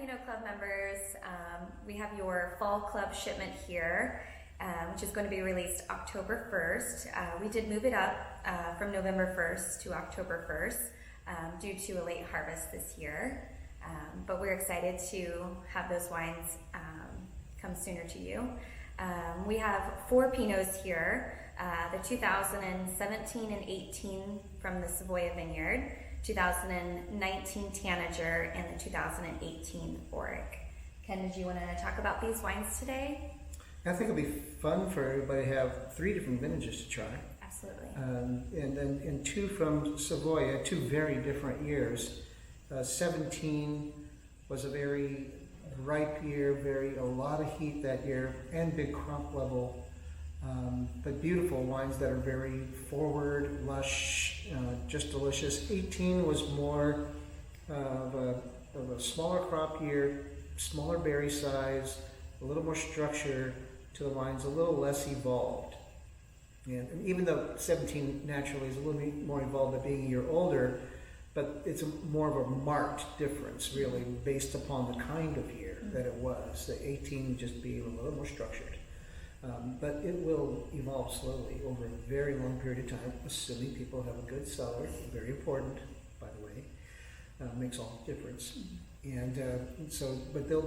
Pinot Club members, we have your fall club shipment here, which is going to be released October 1st. We did move it up from November 1st to October 1st due to a late harvest this year. But we're excited to have those wines come sooner to you. We have 4 Pinots here, the 2017 and 18 from the Savoia Vineyard, 2019 Tanager, and the 2018 Auric. Ken, did you want to talk about these wines today? I think it'll be fun for everybody to have 3 different vintages to try. Absolutely. And then 2 from Savoia, 2 very different years. 17 was a very ripe year, a lot of heat that year, and big crop level. But beautiful wines that are very forward, lush, just delicious. 18 was more of a smaller crop year, smaller berry size, a little more structure to the wines, a little less evolved. And even though 17 naturally is a little bit more evolved by being a year older, but it's more of a marked difference, really, based upon the kind of year that it was. The 18 just being a little more structured. But it will evolve slowly over a very long period of time, assuming people have a good cellar. Very important, by the way. Makes all the difference. And but it'll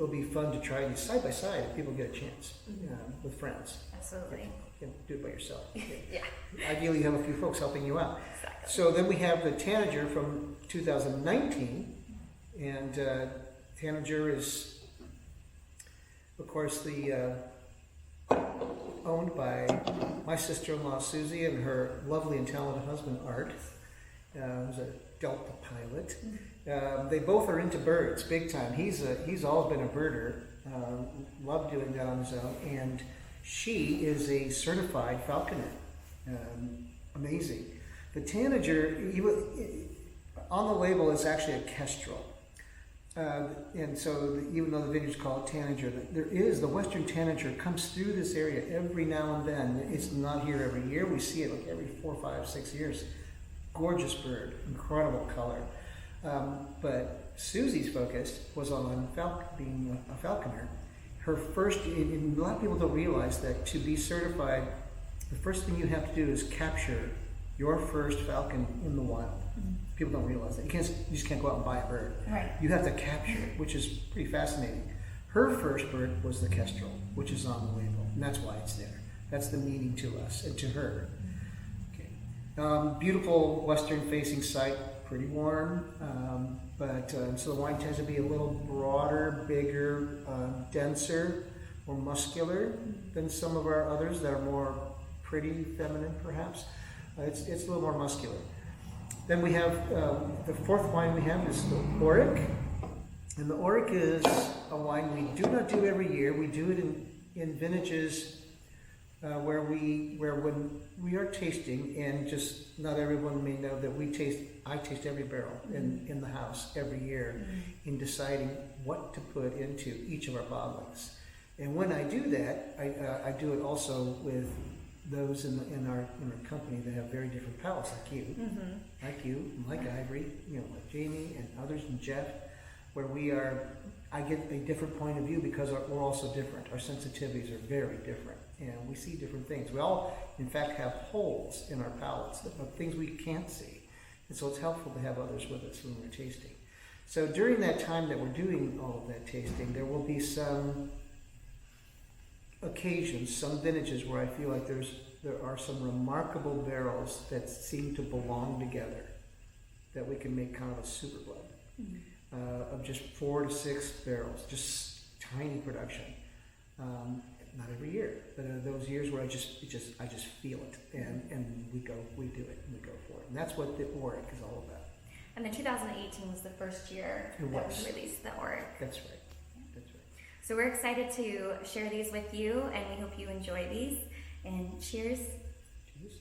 be fun to try these side by side if people get a chance with friends. Absolutely. You can do it by yourself. Yeah. Ideally, you have a few folks helping you out. Exactly. So then we have the Tanager from 2019, and Tanager is, of course, the owned by my sister-in-law Susie and her lovely and talented husband Art, who's a Delta pilot. They both are into birds big time. He's always been a birder, loved doing that on his own, and she is a certified falconer. Amazing. The Tanager, on the label, is actually a kestrel. And so even though the vineyard's called Tanager, the Western Tanager comes through this area every now and then. It's not here every year. We see it like every 4, 5, 6 years. Gorgeous bird, incredible color. But Susie's focus was on being a falconer. Her first, and a lot of people don't realize that to be certified, the first thing you have to do is capture your first falcon in the wild. People don't realize that. You just can't go out and buy a bird. Right. You have to capture it, which is pretty fascinating. Her first bird was the kestrel, which is on the label, and that's why it's there. That's the meaning to us and to her. Okay. Beautiful western-facing site, pretty warm, so the wine tends to be a little broader, bigger, denser, more muscular than some of our others that are more pretty, feminine, perhaps. It's a little more muscular. Then we have the 4th wine we have is the Auric, and the Auric is a wine we do not do every year. We do it in vintages where when we are tasting, and just not everyone may know that I taste every barrel in the house every year in deciding what to put into each of our bottlings. And when I do that, I do it also with those in our company that have very different palates, like you, like Ivory, like Jamie and others, and Jeff, where I get a different point of view because we're also different. Our sensitivities are very different, and we see different things. We all, in fact, have holes in our palates, things we can't see, and so it's helpful to have others with us when we're tasting. So during that time that we're doing all of that tasting, there will be some occasions, some vintages where I feel like there are some remarkable barrels that seem to belong together, that we can make kind of a super blend of just 4 to 6 barrels, just tiny production. Not every year, but those years where I just feel it, and we do it, and we go for it, and that's what the Auric is all about. And the 2018 was the first year that we released the Auric. That's right. So we're excited to share these with you, and we hope you enjoy these. And cheers. Cheers.